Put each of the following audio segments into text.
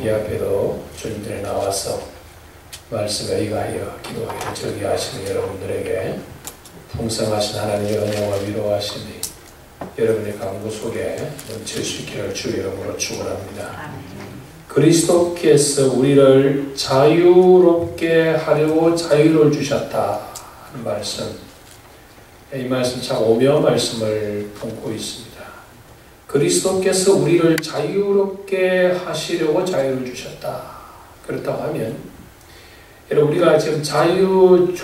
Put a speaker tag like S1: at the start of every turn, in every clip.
S1: 이 앞에도 주님들에 나와서 말씀에 의하여 기도하기를 저기하시는 여러분들에게 풍성하신 하나님의 은혜와 위로하심이 여러분의 강구 속에 넘칠 수 있기를 주 이름으로 축원합니다. 그리스도께서 우리를 자유롭게 하려고 자유를 주셨다 하는 말씀, 이 말씀 참 오묘한 말씀을 품고 있습니다. 그리스도께서 우리를 자유롭게 하시려고 자유를 주셨다. 그렇다고 하면 여러분, 우리가 지금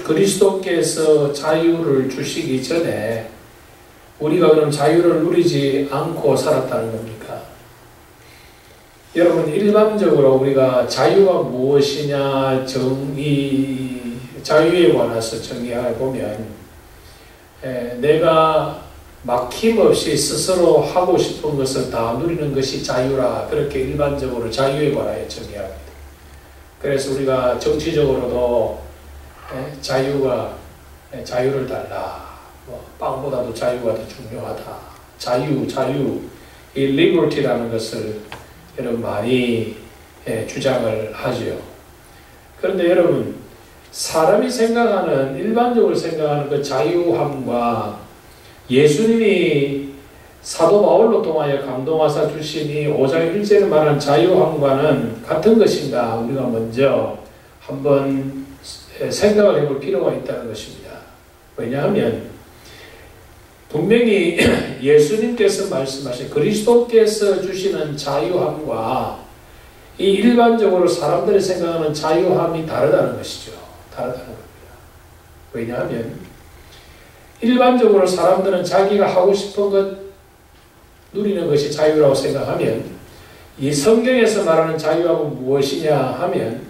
S1: 그리스도께서 자유를 주시기 전에 우리가 그럼 자유를 누리지 않고 살았다는 겁니까? 여러분, 일반적으로 우리가 자유가 무엇이냐 자유에 관해서 정의해 보면 내가 막힘없이 스스로 하고 싶은 것을 다 누리는 것이 자유라, 그렇게 일반적으로 자유에 관하여 정의합니다. 그래서 우리가 정치적으로도 자유를 달라, 빵보다도 자유가 더 중요하다, 자유, 이 liberty라는 것을 여러분 많이 주장을 하죠. 그런데 여러분, 사람이 일반적으로 생각하는 그 자유함과 예수님이 사도 바울로 통하여 감동하사 주시니 5장 1절에 말하는 자유함과는 같은 것인가, 우리가 먼저 한번 생각을 해볼 필요가 있다는 것입니다. 왜냐하면 분명히 예수님께서 말씀하신 그리스도께서 주시는 자유함과 이 일반적으로 사람들이 생각하는 자유함이 다르다는 것이죠. 다르다는 겁니다. 왜냐하면 일반적으로 사람들은 자기가 하고 싶은 것 누리는 것이 자유라고 생각하면, 이 성경에서 말하는 자유함은 무엇이냐 하면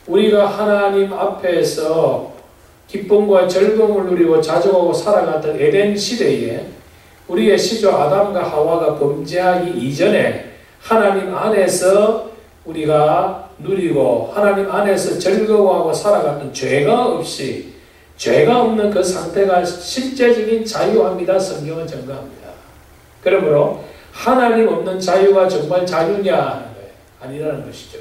S1: 우리가 하나님 앞에서 기쁨과 즐거움을 누리고 자족하고 살아갔던 에덴 시대에 우리의 시조 아담과 하와가 범죄하기 이전에 하나님 안에서 우리가 누리고 하나님 안에서 즐거워하고 살아갔던 죄가 없는 그 상태가 실제적인 자유함이다, 성경은 증거합니다. 그러므로 하나님 없는 자유가 정말 자유냐 하는 거예요. 아니라는 것이죠.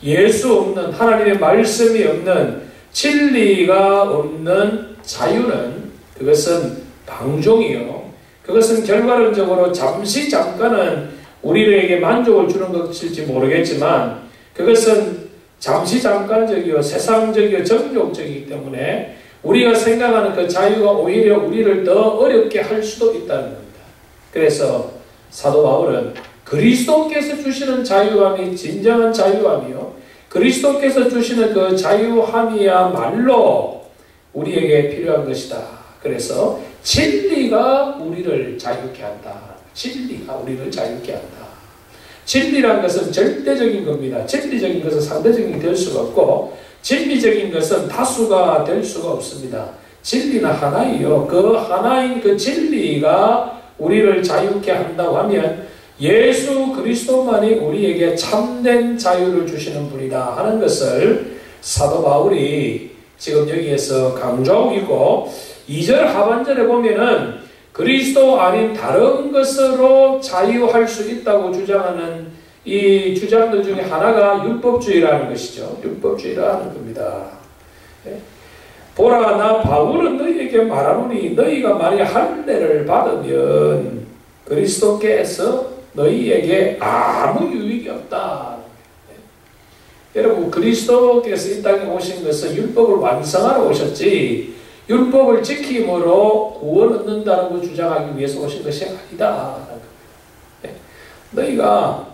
S1: 예수 없는, 하나님의 말씀이 없는, 진리가 없는 자유는, 그것은 방종이요, 그것은 결과론적으로 잠깐은 우리에게 만족을 주는 것일지 모르겠지만 그것은 잠깐적이요, 세상적이요, 정욕적이기 때문에 우리가 생각하는 그 자유가 오히려 우리를 더 어렵게 할 수도 있다는 겁니다. 그래서 사도 바울은 그리스도께서 주시는 자유함이 진정한 자유함이요, 그리스도께서 주시는 그 자유함이야말로 우리에게 필요한 것이다. 그래서 진리가 우리를 자유케 한다. 진리가 우리를 자유케 한다. 진리란 것은 절대적인 겁니다. 진리적인 것은 상대적인 될 수가 없고, 진리적인 것은 다수가 될 수가 없습니다. 진리는 하나이요, 그 하나인 그 진리가 우리를 자유케 한다고 하면 예수 그리스도만이 우리에게 참된 자유를 주시는 분이다 하는 것을 사도 바울이 지금 여기에서 강조하고 있고, 2절 하반절에 보면은 그리스도 아닌 다른 것으로 자유할 수 있다고 주장하는 이 주장들 중에 하나가 율법주의라는 것이죠. 율법주의라는 겁니다. 보라, 나 바울은 너희에게 말하노니 너희가 만약 할례를 받으면 그리스도께서 너희에게 아무 유익이 없다. 여러분, 그리스도께서 이 땅에 오신 것은 율법을 완성하러 오셨지 율법을 지킴으로 구원 얻는다는 걸 주장하기 위해서 오신 것이 아니다. 너희가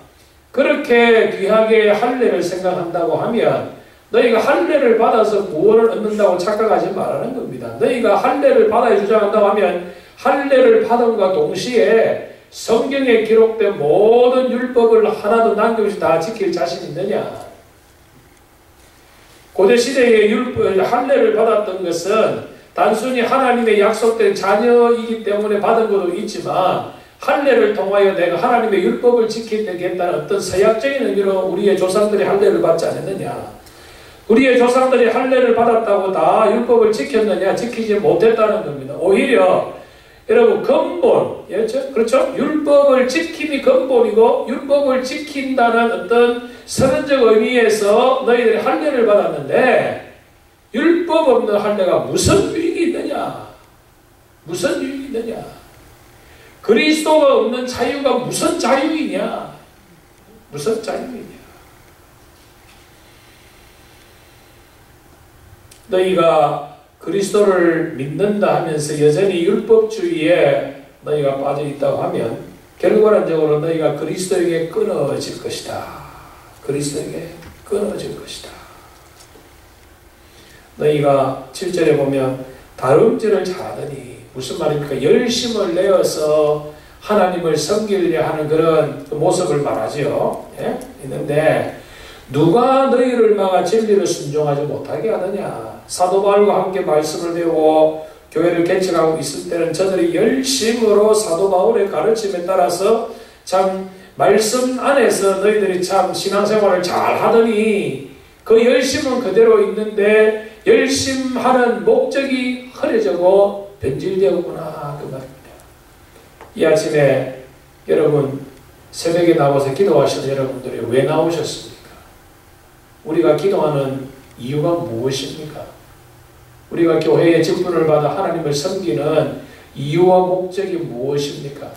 S1: 그렇게 귀하게 할례를 생각한다고 하면 너희가 할례를 받아서 구원을 얻는다고 착각하지 말라는 겁니다. 너희가 할례를 받아야 주장한다고 하면 할례를 받음과 동시에 성경에 기록된 모든 율법을 하나도 남김없이 다 지킬 자신 있느냐? 고대시대에 할례를 받았던 것은 단순히 하나님의 약속된 자녀이기 때문에 받은 것도 있지만, 할례를 통하여 내가 하나님의 율법을 지키겠다는 어떤 서약적인 의미로 우리의 조상들이 할례를 받지 않았느냐? 우리의 조상들이 할례를 받았다고 다 율법을 지켰느냐? 지키지 못했다는 겁니다. 오히려 여러분 근본, 그렇죠? 율법을 지킴이 근본이고 율법을 지킨다는 어떤 선언적 의미에서 너희들이 할례를 받았는데 율법 없는 할례가 무슨 유익이 있느냐? 무슨 유익이 있느냐? 그리스도가 없는 자유가 무슨 자유이냐? 무슨 자유이냐? 너희가 그리스도를 믿는다 하면서 여전히 율법주의에 너희가 빠져 있다고 하면 결과론적으로 너희가 그리스도에게 끊어질 것이다. 그리스도에게 끊어질 것이다. 너희가 7절에 보면 다름질을 잘하더니 무슨 말입니까? 열심을 내어서 하나님을 섬기려 하는 그런 모습을 말하죠. 예? 있는데 누가 너희를 막아 진리를 순종하지 못하게 하느냐? 사도 바울과 함께 말씀을 배우고 교회를 개척하고 있을 때는 저들이 열심으로 사도 바울의 가르침에 따라서 참 말씀 안에서 너희들이 참 신앙생활을 잘 하더니 그 열심은 그대로 있는데 열심하는 목적이 흐려지고 변질되었구나 그 말입니다. 이 아침에 여러분 새벽에 나와서 기도하시는 여러분들이 왜 나오셨습니까? 우리가 기도하는 이유가 무엇입니까? 우리가 교회의 직분을 받아 하나님을 섬기는 이유와 목적이 무엇입니까?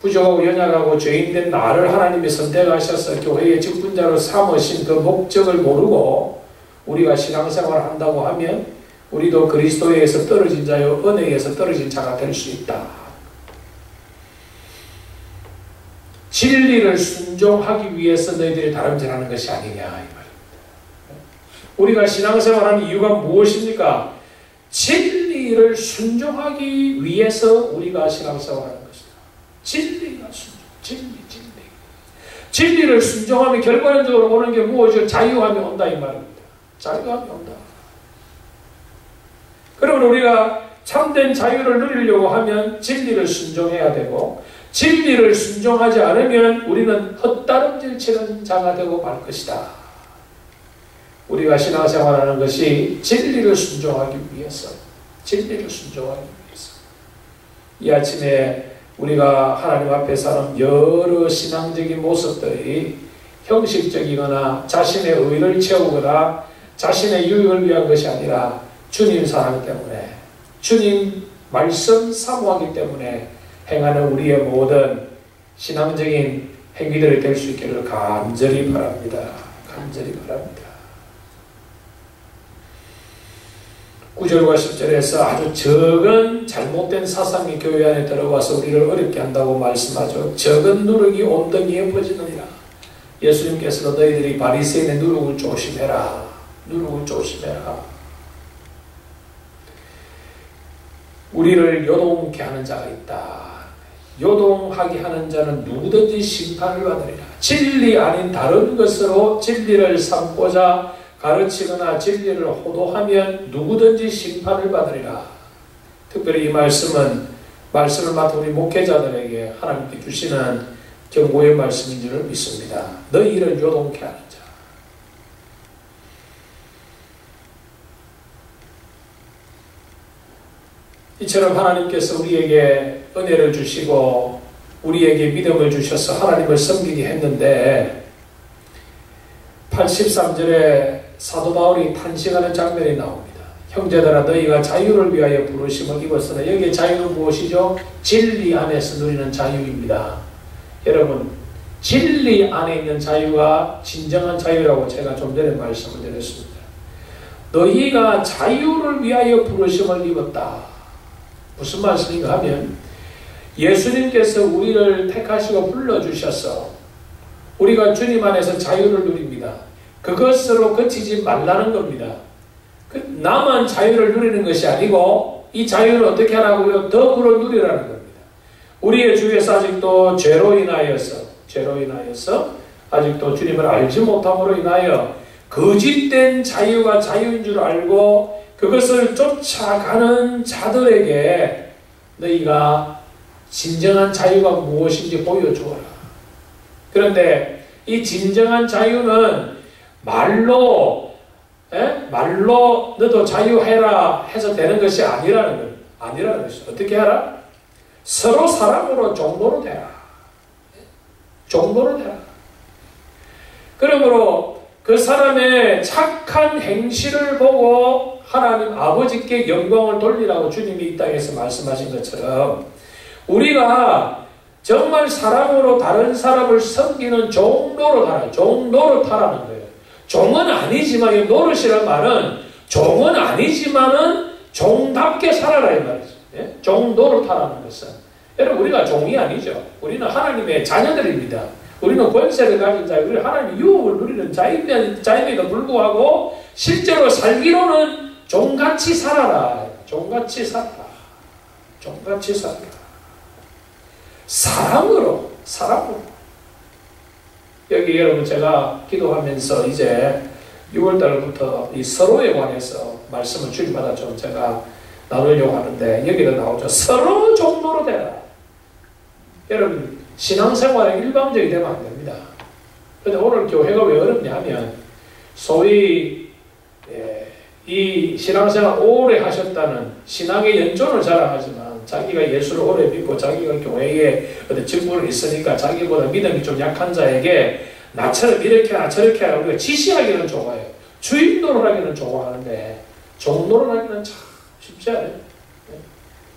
S1: 부족하고 연약하고 죄인된 나를 하나님이 선택하셔서 교회의 직분자로 삼으신 그 목적을 모르고 우리가 신앙생활을 한다고 하면 우리도 그리스도에서 떨어진 자요 은혜에서 떨어진 자가 될 수 있다. 진리를 순종하기 위해서 너희들이 다름질하는 것이 아니냐 이 말입니다. 우리가 신앙생활하는 이유가 무엇입니까? 진리를 순종하기 위해서 우리가 신앙생활하는 것이다. 진리가 순종, 진리. 진리를 순종하면 결과론적으로 오는 게 무엇이요? 자유함이 온다 이 말입니다. 자유함이 온다. 그러면 우리가 참된 자유를 누리려고 하면 진리를 순종해야 되고 진리를 순종하지 않으면 우리는 헛다름질 치는 자가 되고 말 것이다. 우리가 신앙생활하는 것이 진리를 순종하기 위해서, 진리를 순종하기 위해서. 이 아침에 우리가 하나님 앞에서 하는 여러 신앙적인 모습들이 형식적이거나 자신의 의를 채우거나 자신의 유익을 위한 것이 아니라 주님 사랑 때문에, 주님 말씀 사모하기 때문에 행하는 우리의 모든 신앙적인 행위들이 될 수 있기를 간절히 바랍니다. 간절히 바랍니다. 9절과 10절에서 아주 적은 잘못된 사상이 교회 안에 들어와서 우리를 어렵게 한다고 말씀하죠. 적은 누룩이 온덩이에 퍼지느니라. 예수님께서도 너희들이 바리새인의 누룩을 조심해라. 누룩을 조심해라. 우리를 요동케 하는 자가 있다. 요동하게 하는 자는 누구든지 심판을 받으리라. 진리 아닌 다른 것으로 진리를 삼고자 가르치거나 진리를 호도하면 누구든지 심판을 받으리라. 특별히 이 말씀은 말씀을 맡은 우리 목회자들에게 하나님께 주시는 경고의 말씀인 줄을 믿습니다. 너희를 요동케 하는 자. 이처럼 하나님께서 우리에게 은혜를 주시고 우리에게 믿음을 주셔서 하나님을 섬기게 했는데 83절에 사도 바울이 탄식하는 장면이 나옵니다. 형제들아 너희가 자유를 위하여 부르심을 입었으나 여기에 자유는 무엇이죠? 진리 안에서 누리는 자유입니다. 여러분 진리 안에 있는 자유가 진정한 자유라고 제가 좀 전에 말씀을 드렸습니다. 너희가 자유를 위하여 부르심을 입었다. 무슨 말씀인가 하면 예수님께서 우리를 택하시고 불러주셔서 우리가 주님 안에서 자유를 누립니다. 그것으로 그치지 말라는 겁니다. 나만 자유를 누리는 것이 아니고 이 자유를 어떻게 하라고요? 더불어 누리라는 겁니다. 우리의 주위에서 아직도 죄로 인하여서 아직도 주님을 알지 못함으로 인하여 거짓된 자유가 자유인 줄 알고 그것을 쫓아가는 자들에게 너희가 진정한 자유가 무엇인지 보여주어라. 그런데 이 진정한 자유는 말로 너도 자유해라 해서 되는 것이 아니라는 겁니다. 아니라는 것이죠. 어떻게 하라? 서로 사랑으로 종로로 되라. 종로로 되라. 그러므로 그 사람의 착한 행실을 보고 하나님 아버지께 영광을 돌리라고 주님이 이 땅에서 말씀하신 것처럼 우리가 정말 사랑으로 다른 사람을 섬기는 종로로 타라. 종로로 타라는 거예요. 종은 아니지만, 노릇이란 말은 종은 아니지만은 종답게 살아라 이 말이죠. 예? 종로로 타라는 것은 여러분 우리가 종이 아니죠. 우리는 하나님의 자녀들입니다. 우리는 권세를 가진 자예요. 우리 하나님의 유혹을 누리는 자임에도 불구하고 실제로 살기로는 종같이 살아라. 종같이 살아라. 종같이 살아라. 사랑으로. 여기 여러분 제가 기도하면서 이제 6월달부터 이 서로에 관해서 말씀을 주님마다 좀 제가 나누려고 하는데 여기도 나오죠. 서로 종로로 되라. 여러분 신앙생활에 일방적이 되면 안 됩니다. 그런데 오늘 교회가 왜 어렵냐 하면 소위 이 신앙생활 오래 하셨다는 신앙의 연존을 자랑하지만 자기가 예수를 오래 믿고 자기가 교회에 어떤 직분이 있으니까 자기보다 믿음이 좀 약한 자에게 나처럼 이렇게 하라 저렇게 하라 우리가 지시하기는 좋아해요. 주인 노릇하기는 좋아하는데 종 노릇하기는 참 쉽지 않아요.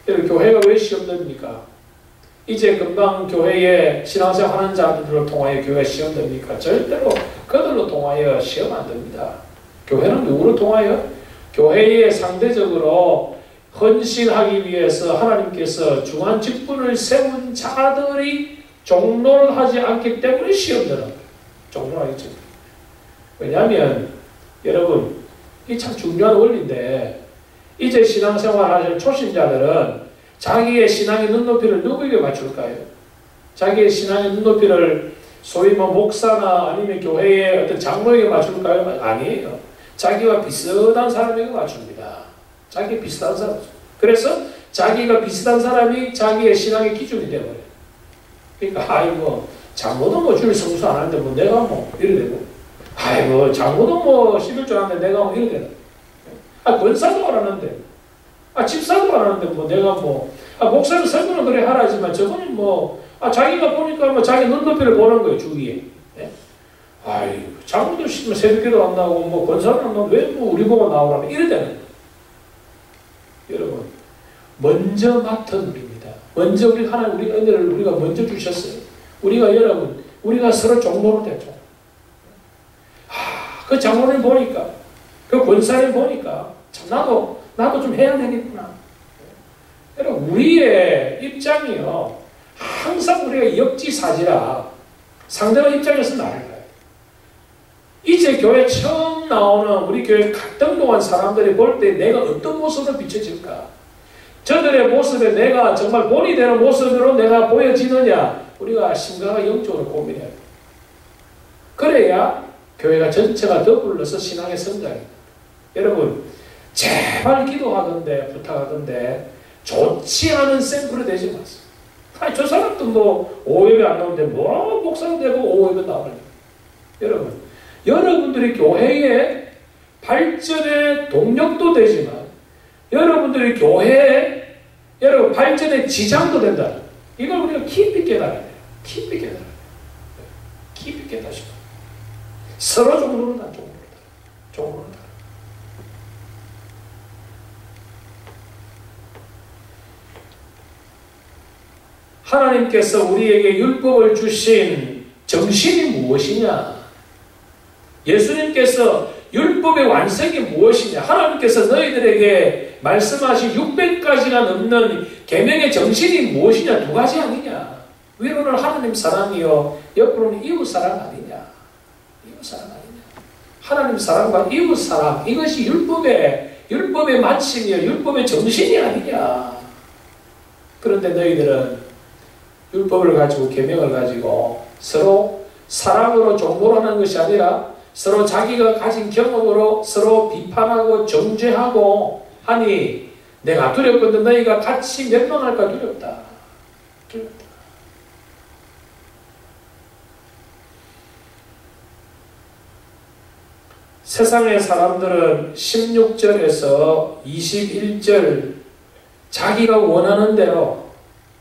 S1: 여러분 교회가 왜 시험 됩니까? 이제 금방 교회에 신앙생활 하는 자들을 통하여 교회 시험 됩니까? 절대로 그들로 통하여 시험 안 됩니다. 교회는 누구로 통하여? 교회에 상대적으로 헌신하기 위해서 하나님께서 중한 직분을 세운 자들이 종로를 하지 않기 때문에 시험되는 거예요. 종로를 하기 때문에. 왜냐하면 여러분 이 참 중요한 원리인데 이제 신앙생활 하실 초신자들은 자기의 신앙의 눈높이를 누구에게 맞출까요? 자기의 신앙의 눈높이를 소위 목사나 아니면 교회의 어떤 장로에게 맞출까요? 아니에요. 자기와 비슷한 사람에게 맞춥니다. 자기 비슷한 사람. 그래서 자기가 비슷한 사람이 자기의 신앙의 기준이 되어버려요. 그러니까 아이고 장로도 주일 성수 안 하는데 내가 이래 되고 아이고 장로도 11조 하는데 내가 이래 되나. 권사도 안 하는데 집사도 안 하는데 내가 목사는 설교는 그래 하라지만 저거는 자기가 보니까 자기 눈높이를 보는 거예요 주위에. 네? 아이고 장로도 새벽기도 안 나오고 권사는 안 나오고 왜 우리 보고 나오라면 이래 되는 거예요. 여러분 먼저 맡은 우리입니다. 먼저 우리 하나님 우리 은혜를 우리가 먼저 주셨어요. 우리가 서로 종로로 되죠. 그 장로를 보니까 그 권사를 보니까 참 나도 좀 해야 되겠구나. 여러분 우리의 입장이요 항상 우리가 역지사지라 상대방 입장에서 나를 봐요. 이제 교회 처음 나오는 우리 교회 갈등동안 사람들이 볼 때 내가 어떤 모습으로 비춰질까? 저들의 모습에 내가 정말 본이 되는 모습으로 내가 보여지느냐? 우리가 심각하게 영적으로 고민해야 돼요. 그래야 교회가 전체가 더불어서 신앙의 성장입니다. 여러분 제발 기도하던데 부탁하던데 좋지 않은 샘플이 되지 마세요. 아니 저 사람도 5예배 안 나오는데 목사가 되고 5예배 나오냐. 여러분들이 교회의 발전의 동력도 되지만 여러분들이 교회의 발전의 지장도 된다. 이걸 우리가 깊이 깨달아야 돼요. 깊이 깨닫시고 서로 종로는 안 종로는 다. 하나님께서 우리에게 율법을 주신 정신이 무엇이냐? 예수님께서 율법의 완성이 무엇이냐? 하나님께서 너희들에게 말씀하신 600가지가 넘는 계명의 정신이 무엇이냐? 두 가지 아니냐? 위로는 하나님 사랑이요 옆으로는 이웃 사랑 아니냐? 이웃 사랑 아니냐? 하나님 사랑과 이웃 사랑 이것이 율법의 마침이요 율법의 정신이 아니냐? 그런데 너희들은 율법을 가지고 계명을 가지고 서로 사랑으로 종로하는 것이 아니라 서로 자기가 가진 경험으로 서로 비판하고 정죄하고 하니 내가 두렵거든 너희가 같이 멸망할까 두렵다. 세상의 사람들은 16절에서 21절 자기가 원하는 대로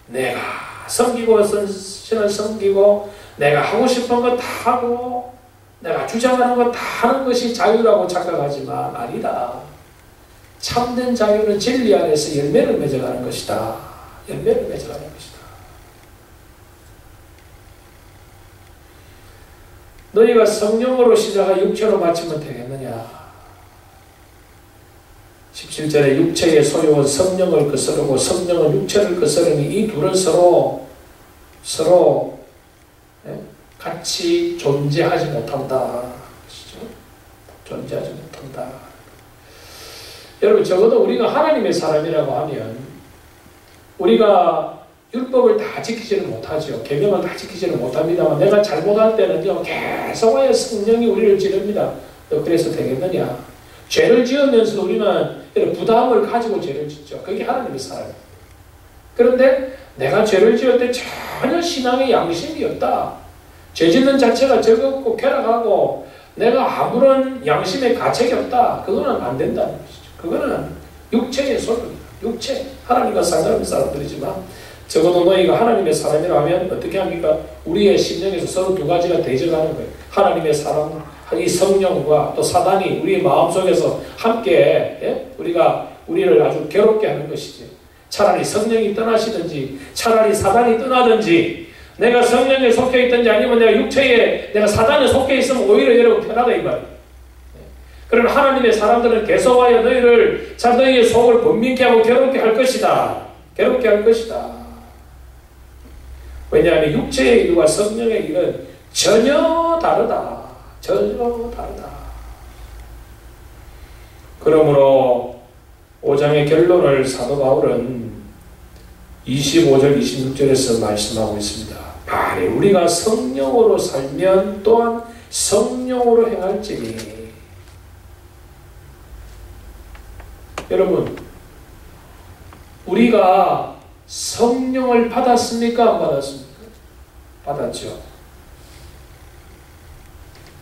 S1: 내가 섬기고 신을 섬기고 내가 하고 싶은 거 다 하고 내가 주장하는 거 다 하는 것이 자유라고 착각하지만 아니다. 참된 자유는 진리 안에서 열매를 맺어가는 것이다. 열매를 맺어가는 것이다. 너희가 성령으로 시작하 육체로 마치면 되겠느냐? 17절에 육체의 소유는 성령을 거스르고 성령은 육체를 거스르니 이 둘은 서로 같이 존재하지 못한다. 존재하지 못한다. 여러분, 적어도 우리가 하나님의 사람이라고 하면 우리가 율법을 다 지키지는 못하죠. 계명을 다 지키지는 못합니다만 내가 잘못할 때는요 계속하여 성령이 우리를 지릅니다. 너 그래서 되겠느냐? 죄를 지으면서 우리는 이런 부담을 가지고 죄를 짓죠. 그게 하나님의 사람입니다. 그런데 내가 죄를 지을 때 전혀 신앙의 양심이 없다. 죄 짓는 자체가 즐겁고 쾌락하고 내가 아무런 양심의 가책이 없다. 그거는 안 된다는 것이죠. 그거는 육체의 소유입니다. 육체. 하나님과 상관없는 사람들이지만 적어도 너희가 하나님의 사람이라 하면 어떻게 합니까? 우리의 심령에서 서로 두 가지가 대적하는 거예요. 하나님의 사람, 이 성령과 또 사단이 우리의 마음속에서 함께 우리를 아주 괴롭게 하는 것이지. 차라리 성령이 떠나시든지 차라리 사단이 떠나든지 내가 성령에 속해 있든지 아니면 내가 육체에 내가 사단에 속해 있으면 오히려 여러분 편하다 이 말이에요. 그러나 하나님의 사람들은 계속하여 너희를 너희의 속을 번민케 하고 괴롭게 할 것이다. 괴롭게 할 것이다. 왜냐하면 육체의 일과 성령의 일은 전혀 다르다. 전혀 다르다. 그러므로 5장의 결론을 사도 바울은 25절 26절에서 말씀하고 있습니다. 만일 우리가 성령으로 살면 또한 성령으로 행할지니. 여러분, 우리가 성령을 받았습니까? 안 받았습니까? 받았죠.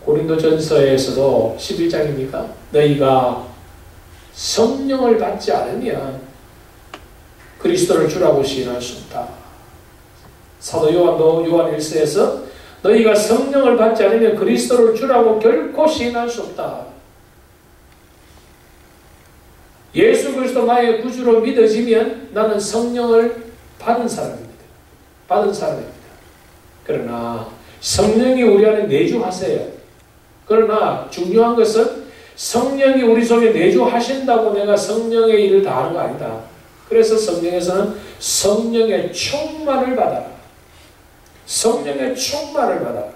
S1: 고린도전서에서도 11장입니까? 너희가 성령을 받지 않으면 그리스도를 주라고 시인할 수 없다. 사도 요한도 요한 1서에서 너희가 성령을 받지 않으면 그리스도를 주라고 결코 시인할 수 없다. 예수 그리스도 나의 구주로 믿어지면 나는 성령을 받은 사람입니다. 받은 사람입니다. 그러나 성령이 우리 안에 내주하세요. 그러나 중요한 것은 성령이 우리 속에 내주하신다고 내가 성령의 일을 다 하는 거 아니다. 그래서 성령에서는 성령의 충만을 받아라. 성령의 충만을 받아라.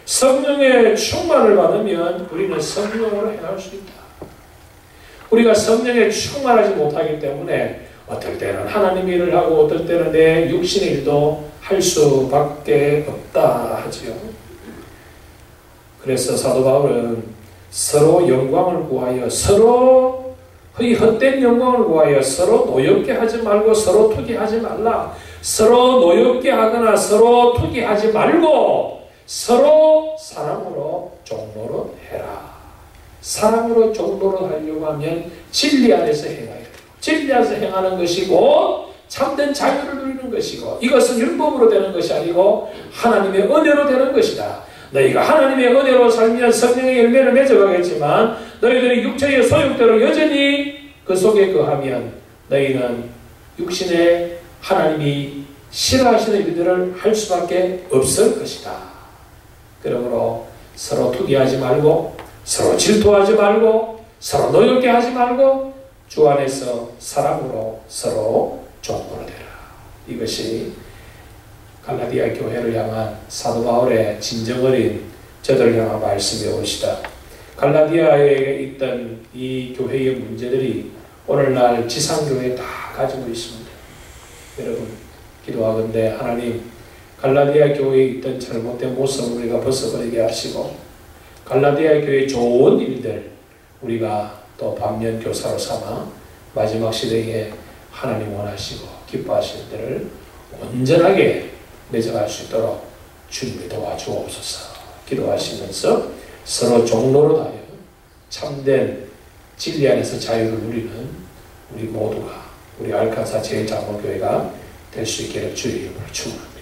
S1: 성령의 충만을 받으면 우리는 성령으로 행할 수 있다. 우리가 성령에 충만하지 못하기 때문에 어떨 때는 하나님 일을 하고 어떨 때는 내 육신의 일도 할 수밖에 없다 하지요. 그래서 사도 바울은 서로 영광을 구하여 서로 헛된 영광을 구하여 서로 노엽게 하지 말고 서로 투기하지 말라. 서로 노엽게 하거나 서로 투기하지 말고 서로 사랑으로 종로로 해라. 사랑으로 종로로 하려고 하면 진리 안에서 행해야 돼요. 진리 안에서 행하는 것이고 참된 자유를 누리는 것이고 이것은 율법으로 되는 것이 아니고 하나님의 은혜로 되는 것이다. 너희가 하나님의 은혜로 살면 성령의 열매를 맺어가겠지만 너희들이 육체의 소욕대로 여전히 그 속에 거하면 너희는 육신의 하나님이 싫어하시는 일들을 할 수밖에 없을 것이다. 그러므로 서로 투기하지 말고 서로 질투하지 말고 서로 노엽게 하지 말고 주 안에서 사랑으로 서로 종로로 되라. 이것이 갈라디아 교회를 향한 사도 바울의 진정어린 저들을 향한 말씀이 옳으시다. 갈라디아에 있던 이 교회의 문제들이 오늘날 지상교회에 다 가지고 있습니다. 여러분 기도하건대 하나님 갈라디아 교회에 있던 잘못된 모습을 우리가 벗어버리게 하시고 갈라디아 교회의 좋은 일들 우리가 또 반면 교사로 삼아 마지막 시대에 하나님 원하시고 기뻐하시는 데를 온전하게 맺어갈 수 있도록 주님이 도와주옵소서. 기도하시면서 서로 종로로 다여 참된 진리 안에서 자유를 누리는 우리 모두가 우리 알카사 제일장로교회가 될 수 있기를 주의 이름으로 축원합니다.